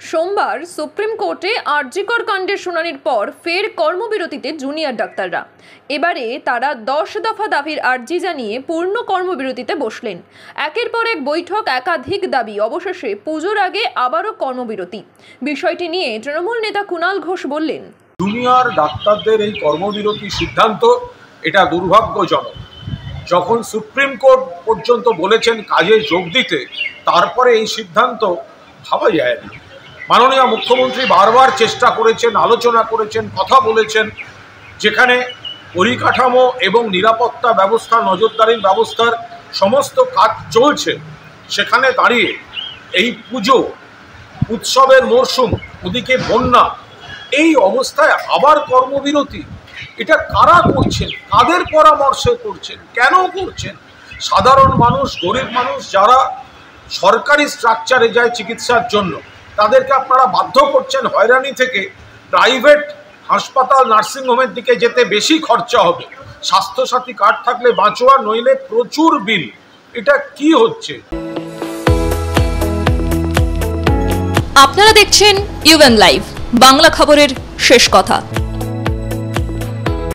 সোমবার সুপ্রিম কোর্টে আরজিকর কাণ্ডের শুনানির পর ফের কর্মবিরতিতে জুনিয়র ডাক্তাররা। এবারে তারা 10 দফা দাবির আর্জি জানিয়ে পূর্ণ কর্মবিরতিতে বসলেন। একের পর এক বৈঠক, একাধিক দাবি, অবশেষে পুজোর আগে আবারও কর্মবিরতি। বিষয়টি নিয়ে তৃণমূল নেতা কুণাল ঘোষ বললেন, জুনিয়র ডাক্তারদের এই কর্মবিরতি সিদ্ধান্ত এটা দুর্ভাগ্যজনক। যখন সুপ্রিম কোর্ট পর্যন্ত বলেছেন কাজে যোগ দিতে, তারপরে এই সিদ্ধান্ত ভাবা যায় না। মাননীয় মুখ্যমন্ত্রী বারবার চেষ্টা করেছেন, আলোচনা করেছেন, কথা বলেছেন, যেখানে পরিকাঠামো এবং নিরাপত্তা ব্যবস্থা, নজরদারির ব্যবস্থার সমস্ত কাজ চলছে, সেখানে দাঁড়িয়ে এই পুজো উৎসবের মরশুম, ওদিকে বন্যা, এই অবস্থায় আবার কর্মবিরতি, এটা কারা করছেন, কাদের পরামর্শে করছেন, কেন করছেন? সাধারণ মানুষ, গরিব মানুষ যারা সরকারি স্ট্রাকচারে যায় চিকিৎসার জন্য, তাদেরকে আপনারা বাধ্য করছেন হয়রানি থেকে প্রাইভেট হাসপাতাল, নার্সিংহোমের দিকে যেতে বেশি খরচা হবে। স্বাস্থ্যসাথী কার্ড থাকলে বাঁচোয়া, নইলে প্রচুর বিল। এটা কি হচ্ছে? আপনারা দেখছেন ইউএন লাইভ, বাংলা খবরের শেষ কথা।